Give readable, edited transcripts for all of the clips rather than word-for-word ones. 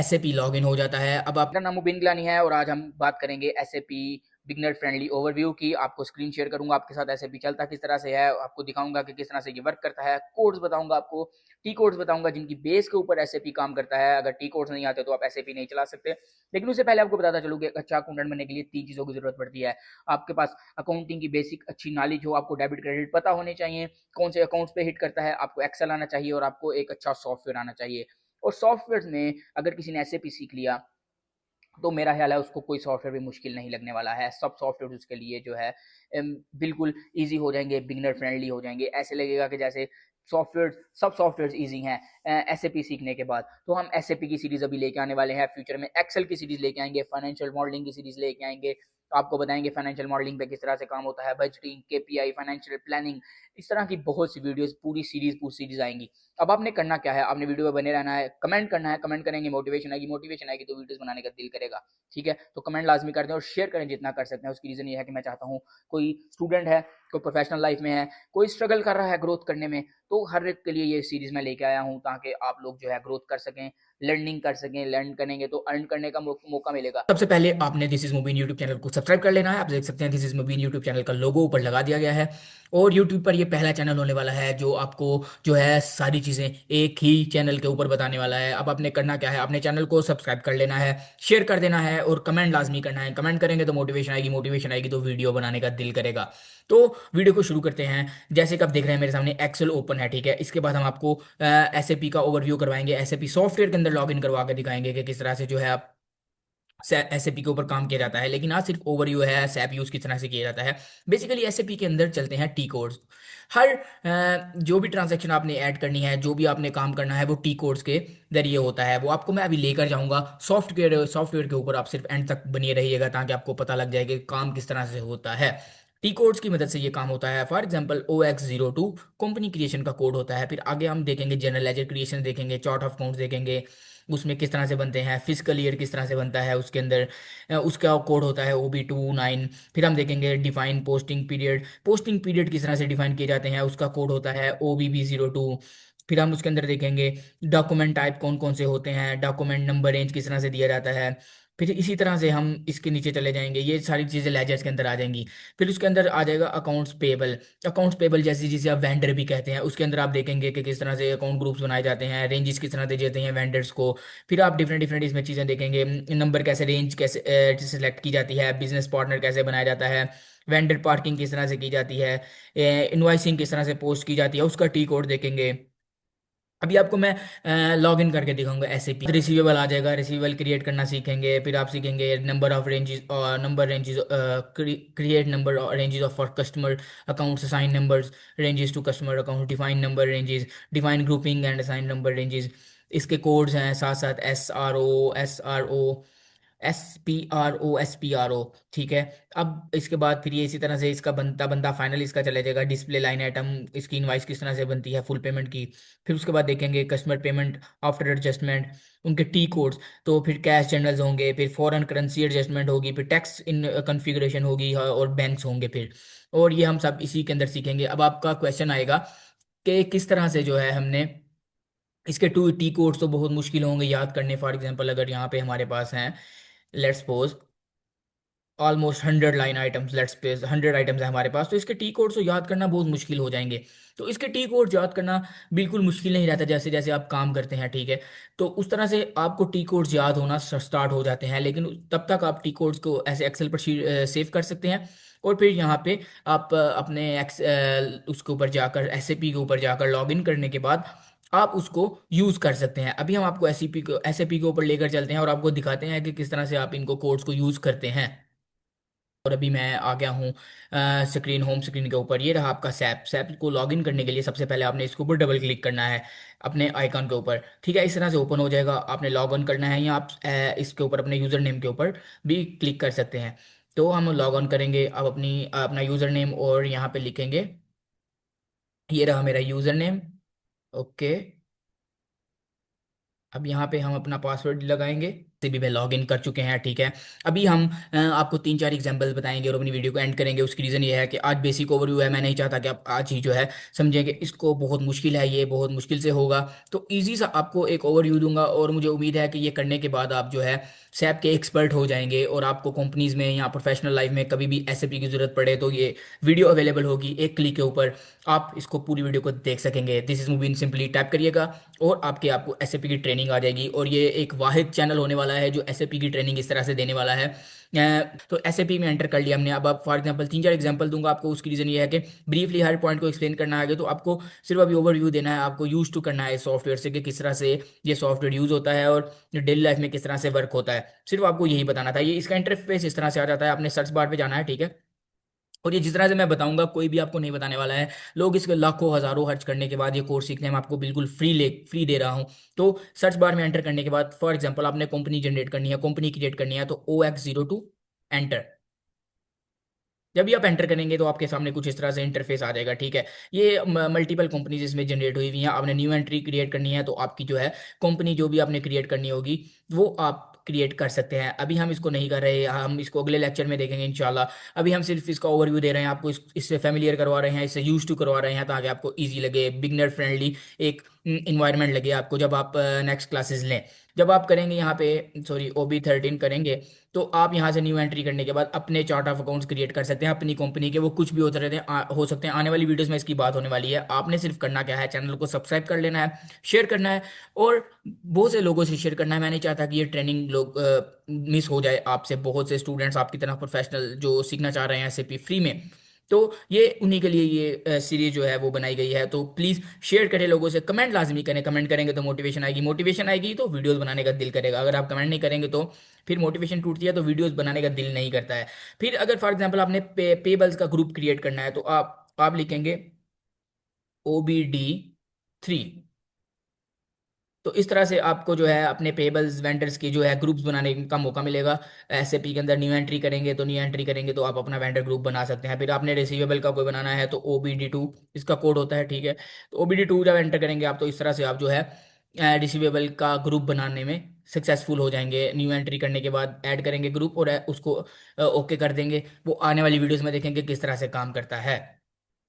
SAP login हो जाता है। अब आप मेरा नाम मुबीन गिलानी है और आज हम बात करेंगे एसएपी बिगनर फ्रेंडली ओवरव्यू की। आपको स्क्रीन शेयर करूंगा आपके साथ एसएपी चलता किस तरह से है, आपको दिखाऊंगा कि किस तरह से ये वर्क करता है। कोड्स बताऊंगा आपको, टी कोड्स बताऊंगा जिनकी बेस के ऊपर एसएपी काम करता है। अगर टी कोड्स नहीं आते तो आप एसएपी नहीं चला सकते। लेकिन उससे पहले आपको बताता चलूँ कि एक अच्छा अकाउंटेंट बनने के लिए 3 चीज़ों की जरूरत पड़ती है। आपके पास अकाउंटिंग की बेसिक अच्छी नॉलेज हो, आपको डेबिट क्रेडिट पता होने चाहिए, कौन से अकाउंट्स पे हिट करता है, आपको एक्सेल आना चाहिए और आपको एक अच्छा सॉफ्टवेयर आना चाहिए। और सॉफ्टवेयर में अगर किसी ने एसएपी सीख लिया तो मेरा ख्याल है उसको कोई सॉफ्टवेयर भी मुश्किल नहीं लगने वाला है। सब सॉफ्टवेयर उसके लिए जो है बिल्कुल ईजी हो जाएंगे, बिगिनर फ्रेंडली हो जाएंगे। ऐसे लगेगा कि जैसे सॉफ्टवेयर सब सॉफ्टवेयर ईजी हैं एसएपी सीखने के बाद। तो हम एसएपी की सीरीज अभी लेके आने वाले हैं, फ्यूचर में एक्सेल की सीरीज लेके आएंगे, फाइनेंशियल मॉडलिंग की सीरीज लेके आएंगे। आपको बताएंगे फाइनेंशियल मॉडलिंग पे किस तरह से काम होता है, बजटिंग, केपीआई, फाइनेंशियल प्लानिंग, इस तरह की बहुत सी वीडियोस पूरी सीरीज आएंगी। अब आपने करना क्या है, आपने वीडियो में बने रहना है, कमेंट करना है, कमेंट करेंगे मोटिवेशन आएगी तो वीडियोस बनाने का दिल करेगा। ठीक है, तो कमेंट लाजमी कर दें और शेयर करें जितना कर सकते हैं। उसकी रीज़न ये है कि मैं चाहता हूँ कोई स्टूडेंट है, कोई प्रोफेशनल लाइफ में है, कोई स्ट्रगल कर रहा है ग्रोथ करने में, तो हर एक के लिए ये सीरीज़ मैं लेके आया हूँ ताकि आप लोग जो है ग्रोथ कर सकें, लर्निंग कर सकें। लर्न करेंगे तो अर्न करने का मौका मिलेगा। सबसे पहले आपने this is Mubeen YouTube channel को सब्सक्राइब कर लेना है। आप देख सकते हैं this is Mubeen YouTube channel का लोगो ऊपर लगा दिया गया है। और यूट्यूब पर ये पहला चैनल होने वाला है जो आपको जो है सारी चीज़ें एक ही चैनल के ऊपर बताने वाला है। अब आपने करना क्या है, आपने चैनल को सब्सक्राइब कर लेना है, शेयर कर देना है और कमेंट लाजमी करना है। कमेंट करेंगे तो मोटिवेशन आएगी तो वीडियो बनाने का दिल करेगा। तो वीडियो को शुरू करते हैं। जैसे कि आप देख रहे हैं मेरे सामने एक्सेल ओपन है, ठीक है। इसके बाद हम आपको एसएपी का ओवरव्यू करवाएंगे, एसएपी सॉफ्टवेयर के अंदर लॉगिन करवा के दिखाएंगे कि किस तरह से जो है आप एसएपी के ऊपर काम किया जाता है। लेकिन आज सिर्फ ओवरव्यू है, सैप यूज किस तरह से किया जाता है। बेसिकली एसएपी के अंदर चलते हैं टी कोड्स। हर जो भी ट्रांजैक्शन आपने ऐड करनी है, जो भी आपने काम करना है वो टी कोड्स के जरिए होता है। वो आपको मैं अभी लेकर जाऊंगा सॉफ्टवेयर सॉफ्टवेयर के ऊपर। आप सिर्फ एंड तक बनिए रहिएगा ताकि आपको पता लग जाए कि काम किस तरह से होता है। टी कोड्स की मदद से ये काम होता है। For example OX02 company creation का कोड होता है। फिर आगे हम देखेंगे जनरल लेजर क्रिएशन देखेंगे, चार्ट ऑफ अकाउंट्स देखेंगे, उसमें किस तरह से बनते हैं, फिजिकल ईयर किस तरह से बनता है, उसके अंदर उसका कोड होता है OB29। फिर हम देखेंगे डिफाइन पोस्टिंग पीरियड किस तरह से डिफाइन किए जाते हैं, उसका कोड होता है OBB02। फिर हम उसके अंदर देखेंगे डॉक्यूमेंट टाइप कौन कौन से होते हैं, डॉक्यूमेंट नंबर रेंज किस तरह से दिया जाता है। फिर इसी तरह से हम इसके नीचे चले जाएंगे, ये सारी चीज़ें लेजर्स के अंदर आ जाएंगी। फिर उसके अंदर आ जाएगा अकाउंट्स पेबल जैसे जिसे आप वेंडर भी कहते हैं। उसके अंदर आप देखेंगे कि किस तरह से अकाउंट ग्रुप्स बनाए जाते हैं, रेंजेस किस तरह से दिए जाते हैं वेंडर्स को। फिर आप डिफरेंट डिफरेंट इसमें चीज़ें देखेंगे, नंबर कैसे रेंज कैसे सिलेक्ट की जाती है, बिजनेस पार्टनर कैसे बनाया जाता है, वेंडर पार्किंग किस तरह से की जाती है, इनवाइसिंग किस तरह से पोस्ट की जाती है, उसका टी कोड देखेंगे। अभी आपको मैं लॉग इन करके दिखाऊंगा एसएपी। रिसीवेबल आ जाएगा, रिसीवेबल क्रिएट करना सीखेंगे। फिर आप सीखेंगे नंबर ऑफ रेंजेस और number ranges, create number ranges of for customer accounts, assign numbers ranges to customer account, define number ranges, define grouping and assign number ranges. इसके codes हैं साथ साथ SRO SPRO। ठीक है। अब इसके बाद फिर ये इसी तरह से इसका बनता बनता फाइनल इसका चला जाएगा डिस्प्ले लाइन आइटम, इसकी इनवाइस किस तरह से बनती है फुल पेमेंट की। फिर उसके बाद देखेंगे कस्टमर पेमेंट आफ्टर एडजस्टमेंट, उनके टी कोड्स। तो फिर कैश चैनल्स होंगे, फिर फॉरेन करेंसी एडजस्टमेंट होगी, फिर टैक्स इन कॉन्फ़िगरेशन होगी, हाँ, और बैंक्स होंगे फिर। और ये हम सब इसी के अंदर सीखेंगे। अब आपका क्वेश्चन आएगा कि किस तरह से जो है हमने इसके टू टी कोड्स तो बहुत मुश्किल होंगे याद करने। फॉर एग्जांपल अगर यहाँ पे हमारे पास हैं, let's suppose almost 100 line items, let's suppose 100 items है हमारे पास, तो इसके टी कोड्स को याद करना बहुत मुश्किल हो जाएंगे। तो इसके टी कोड याद करना बिल्कुल मुश्किल नहीं रहता जैसे जैसे आप काम करते हैं, ठीक है। तो उस तरह से आपको टी कोड्स याद होना स्टार्ट हो जाते हैं। लेकिन तब तक आप टी कोड्स को ऐसे एक्सेल पर सेव कर सकते हैं। और फिर यहाँ पे आप अपने उसके ऊपर जाकर एसएपी के ऊपर जाकर लॉग इन करने के बाद आप उसको यूज़ कर सकते हैं। अभी हम आपको एसएपी के ऊपर लेकर चलते हैं और आपको दिखाते हैं कि किस तरह से आप इनको कोड्स को यूज़ करते हैं। और अभी मैं आ गया हूँ होम स्क्रीन के ऊपर। ये रहा आपका सैप को लॉगिन करने के लिए सबसे पहले आपने इसके ऊपर डबल क्लिक करना है अपने आइकन के ऊपर, ठीक है। इस तरह से ओपन हो जाएगा। आपने लॉग इन करना है या आप इसके ऊपर अपने यूज़र नेम के ऊपर भी क्लिक कर सकते हैं। तो हम लॉग ऑन करेंगे। अब अपना यूज़र नेम और यहाँ पे लिखेंगे, ये रहा मेरा यूज़र नेम। ओके। अब यहाँ पे हम अपना पासवर्ड लगाएंगे। से भी मैं लॉग इन कर चुके हैं, ठीक है। अभी हम आपको 3-4 एग्जांपल्स बताएंगे और अपनी वीडियो को एंड करेंगे। उसकी रीज़न ये है कि आज बेसिक ओवरव्यू है, मैं नहीं चाहता कि आप आज ही जो है समझेंगे इसको, बहुत मुश्किल है, ये बहुत मुश्किल से होगा। तो ईजी सा आपको एक ओवरव्यू दूंगा और मुझे उम्मीद है कि ये करने के बाद आप जो है सैप के एक्सपर्ट हो जाएंगे और आपको कंपनीज में या प्रोफेशनल लाइफ में कभी भी एसएपी की ज़रूरत पड़े तो ये वीडियो अवेलेबल होगी एक क्लिक के ऊपर, आप इसको पूरी वीडियो को देख सकेंगे। This is Mubeen, simply tap करिएगा और आपको एसएपी की ट्रेनिंग आ जाएगी। और ये एक वाहिद चैनल होने वाला है जो एसएपी की ट्रेनिंग इस तरह से देने वाला है। तो एसएपी में एंटर कर लिया हमने। अब आप फॉर एग्जांपल 3-4 एग्जांपल दूंगा आपको। उसकी रीज़न ये है कि ब्रीफली हर पॉइंट को एक्सप्लेन करना है आगे, तो आपको सिर्फ अभी ओवरव्यू देना है, आपको यूज टू करना है इस सॉफ्टवेयर से कि किस तरह से ये सॉफ्टवेयर यूज़ होता है और डेली लाइफ में किस तरह से वर्क होता है। सिर्फ आपको यही बताना था। ये इसका इंटरफेस इस तरह से आ जाता है, आपने सर्च बार पे जाना है, ठीक है। और ये जिस तरह से मैं बताऊंगा कोई भी आपको नहीं बताने वाला है। लोग इसके लाखों हजारों खर्च करने के बाद ये कोर्स सीखने में आपको बिल्कुल फ्री दे रहा हूँ। तो सर्च बार में एंटर करने के बाद फॉर एग्जांपल आपने कंपनी जनरेट करनी है, कंपनी क्रिएट करनी है, तो OX02 एंटर। जब भी आप एंटर करेंगे तो आपके सामने कुछ इस तरह से इंटरफेस आ जाएगा, ठीक है। ये मल्टीपल कंपनीज इसमें जनरेट हुई हुई हैं। आपने न्यू एंट्री क्रिएट करनी है तो आपकी जो है कंपनी जो भी आपने क्रिएट करनी होगी वो आप क्रिएट कर सकते हैं। अभी हम इसको नहीं कर रहे, हम इसको अगले लेक्चर में देखेंगे इंशाल्लाह। अभी हम सिर्फ इसका ओवरव्यू दे रहे हैं आपको, इससे फेमिलियर करवा रहे हैं, इससे यूज टू करवा रहे हैं ताकि आपको ईजी लगे, बिगनर फ्रेंडली एक इन्वायरमेंट लगे आपको जब आप नेक्स्ट क्लासेस लें। जब आप करेंगे यहाँ पे सॉरी OB13 करेंगे तो आप यहाँ से न्यू एंट्री करने के बाद अपने चार्ट ऑफ अकाउंट्स क्रिएट कर सकते हैं अपनी कंपनी के। वो कुछ भी होते रहते हैं, हो सकते हैं। आने वाली वीडियोस में इसकी बात होने वाली है। आपने सिर्फ करना क्या है, चैनल को सब्सक्राइब कर लेना है, शेयर करना है और बहुत से लोगों से शेयर करना है। मैं नहीं चाहता कि ये ट्रेनिंग लोग मिस हो जाए आपसे। बहुत से स्टूडेंट्स आपकी तरह प्रोफेशनल जो सीखना चाह रहे हैं एसएपी फ्री में, तो ये उन्हीं के लिए ये सीरीज जो है वो बनाई गई है। तो प्लीज़ शेयर करें, लोगों से कमेंट लाजमी करें। कमेंट करेंगे तो मोटिवेशन आएगी तो वीडियोस बनाने का दिल करेगा। अगर आप कमेंट नहीं करेंगे तो फिर मोटिवेशन टूटती है, तो वीडियोस बनाने का दिल नहीं करता है। फिर अगर फॉर एग्जांपल आपने पेबल्स का ग्रुप क्रिएट करना है तो आप लिखेंगे OBD3। तो इस तरह से आपको जो है अपने पेबल्स वेंडर्स की जो है ग्रुप्स बनाने का मौका मिलेगा। एसएपी के अंदर न्यू एंट्री करेंगे तो आप अपना वेंडर ग्रुप बना सकते हैं। फिर आपने रिसीवेबल का कोई बनाना है तो OBD2 इसका कोड होता है, ठीक है। तो OBD2 जब एंटर करेंगे आप तो इस तरह से आप जो है रिसीवेबल का ग्रुप बनाने में सक्सेसफुल हो जाएंगे। न्यू एंट्री करने के बाद ऐड करेंगे ग्रुप और उसको ओके कर देंगे। वो आने वाली वीडियोस में देखेंगे किस तरह से काम करता है।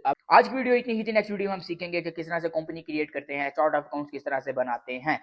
अब आज की वीडियो इतनी ही थी। नेक्स्ट वीडियो में हम सीखेंगे कि किस तरह से कंपनी क्रिएट करते हैं, चार्ट ऑफ अकाउंट्स किस तरह से बनाते हैं।